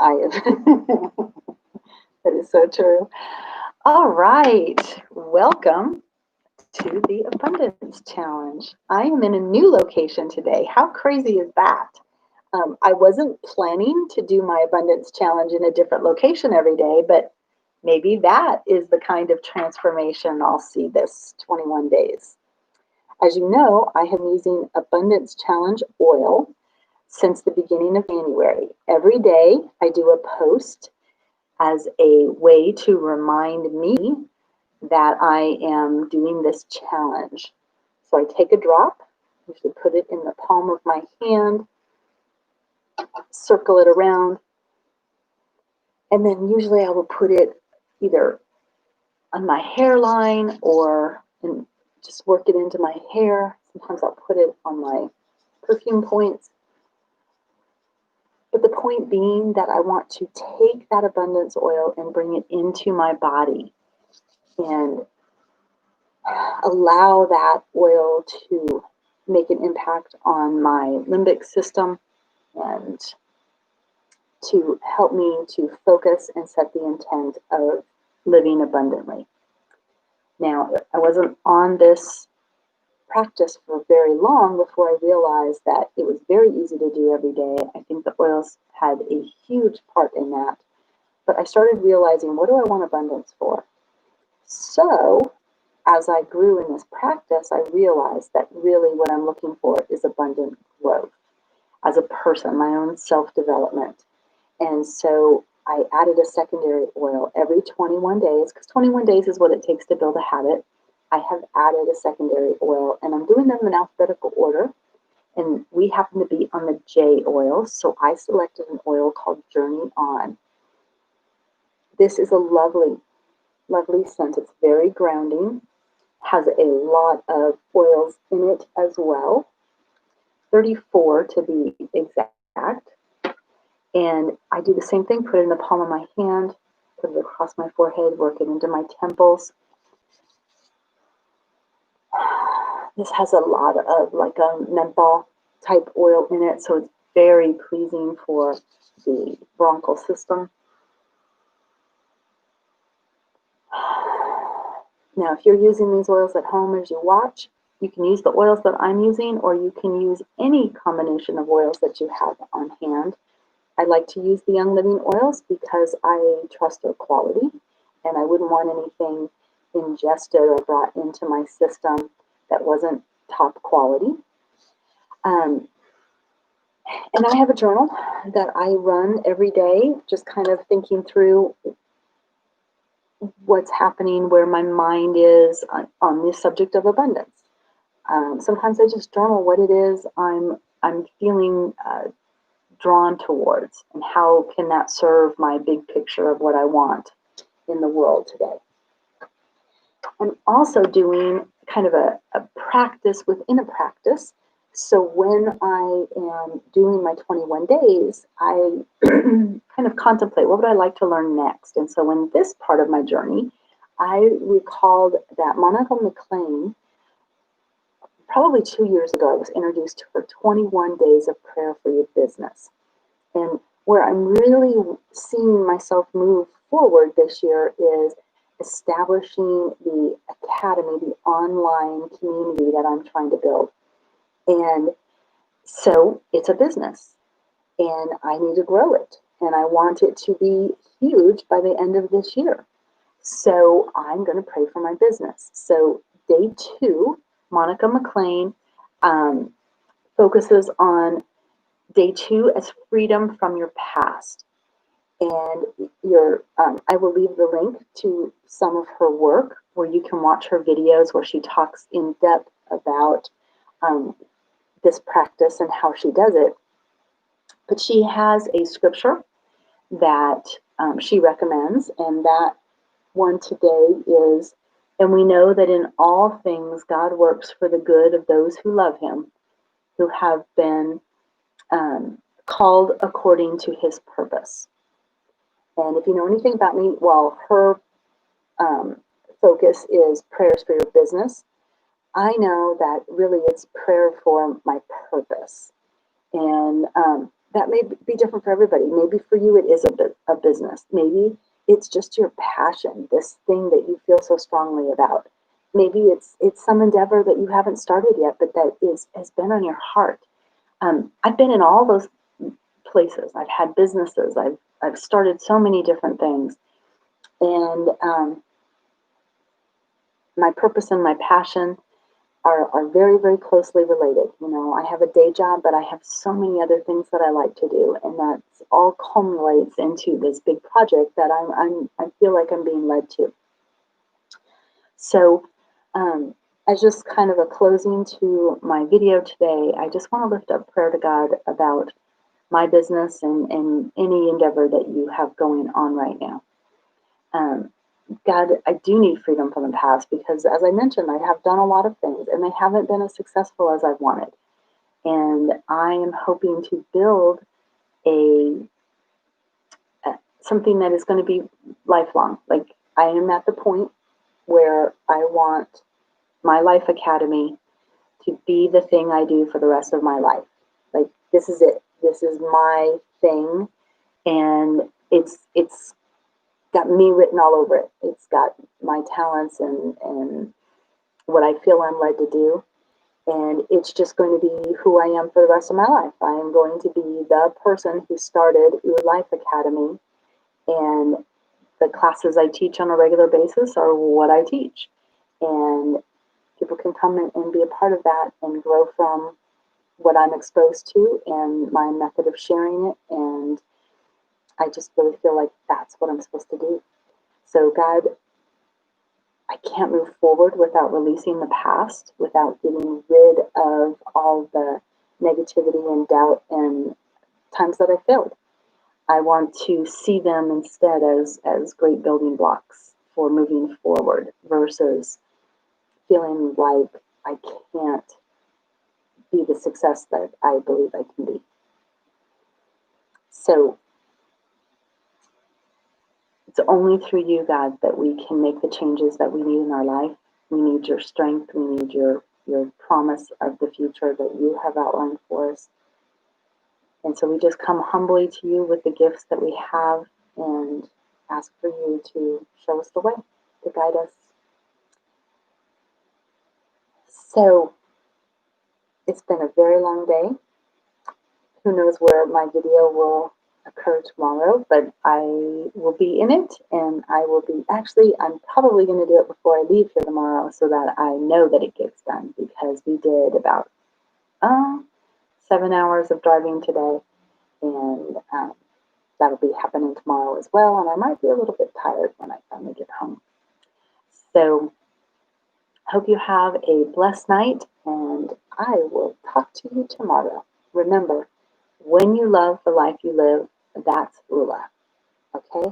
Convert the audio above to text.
That is so true. All right. Welcome to the Abundance Challenge. I am in a new location today. How crazy is that? I wasn't planning to do my Abundance Challenge in a different location every day, but maybe that is the kind of transformation I'll see this 21 days. As you know, I have been using Abundance Challenge oil since the beginning of January. Every day I do a post as a way to remind me that I am doing this challenge. So I take a drop, usually put it in the palm of my hand, circle it around, and then usually I will put it either on my hairline or just work it into my hair. Sometimes I'll put it on my perfume points. But the point being that I want to take that abundance oil and bring it into my body and allow that oil to make an impact on my limbic system and to help me to focus and set the intent of living abundantly. Now, I wasn't on this practice for very long before I realized that it was very easy to do every day. I think the oils had a huge part in that. But I started realizing, what do I want abundance for? So, as I grew in this practice, I realized that really what I'm looking for is abundant growth as a person, my own self-development. And so I added a secondary oil every 21 days, because 21 days is what it takes to build a habit. I have added a secondary oil, and I'm doing them in alphabetical order. And we happen to be on the J oil, so I selected an oil called Journey On. This is a lovely, lovely scent. It's very grounding, has a lot of oils in it as well, 34 to be exact. And I do the same thing, put it in the palm of my hand, put it across my forehead, work it into my temples. This has a lot of like a menthol type oil in it, so it's very pleasing for the bronchial system. Now, if you're using these oils at home as you watch, you can use the oils that I'm using, or you can use any combination of oils that you have on hand. I like to use the Young Living oils because I trust their quality, and I wouldn't want anything ingested or brought into my system that wasn't top quality. And I have a journal that I run every day, just kind of thinking through what's happening, where my mind is on the subject of abundance. Sometimes I just journal what it is I'm feeling drawn towards, and how can that serve my big picture of what I want in the world today. I'm also doing kind of a practice within a practice. So when I am doing my 21 days, I kind of contemplate, what would I like to learn next? And so in this part of my journey, I recalled that Monica McLean, probably 2 years ago, I was introduced to her 21 Days of Prayer for Your Business. And where I'm really seeing myself move forward this year is establishing the academy, the online community that I'm trying to build. And so it's a business, and I need to grow it, and I want it to be huge by the end of this year. So I'm going to pray for my business. So day 2, Monica McLean focuses on day 2 as freedom from your past. And I will leave the link to some of her work where you can watch her videos where she talks in depth about this practice and how she does it. But she has a scripture that she recommends, and that one today is, and we know that in all things God works for the good of those who love him, who have been called according to his purpose. And if you know anything about me, well, her focus is prayers for your business. I know that really it's prayer for my purpose. And that may be different for everybody. Maybe for you it is a business. Maybe it's just your passion, this thing that you feel so strongly about. Maybe it's some endeavor that you haven't started yet, but that has been on your heart. I've been in all those places. I've had businesses. I've started so many different things, and my purpose and my passion are very, very closely related. You know, I have a day job, but I have so many other things that I like to do, and that's all culminates into this big project that I feel like I'm being led to. So, as just kind of a closing to my video today, I just want to lift up prayer to God about my business and any endeavor that you have going on right now. God, I do need freedom from the past because, as I mentioned, I have done a lot of things and they haven't been as successful as I've wanted. And I am hoping to build something that is going to be lifelong. Like, I am at the point where I want my Life Academy to be the thing I do for the rest of my life. Like, this is it. This is my thing, and it's got me written all over it. It's got my talents and what I feel I'm led to do. And it's just going to be who I am for the rest of my life. I am going to be the person who started Your Life Academy, and the classes I teach on a regular basis are what I teach. And people can come and be a part of that and grow from what I'm exposed to and my method of sharing it. And I just really feel like that's what I'm supposed to do. So, God, I can't move forward without releasing the past, without getting rid of all the negativity and doubt and times that I failed. I want to see them instead as great building blocks for moving forward versus feeling like I can't be the success that I believe I can be. So it's only through you, God, that we can make the changes that we need in our life. We need your strength. We need your promise of the future that you have outlined for us. And so we just come humbly to you with the gifts that we have and ask for you to show us the way, to guide us. So it's been a very long day. Who knows where my video will occur tomorrow, but I will be in it, and I will be, actually, I'm probably going to do it before I leave here tomorrow so that I know that it gets done, because we did about 7 hours of driving today, and that'll be happening tomorrow as well, and I might be a little bit tired when I finally get home. So hope you have a blessed night, and I will talk to you tomorrow. Remember, when you love the life you live, that's Ula. Okay?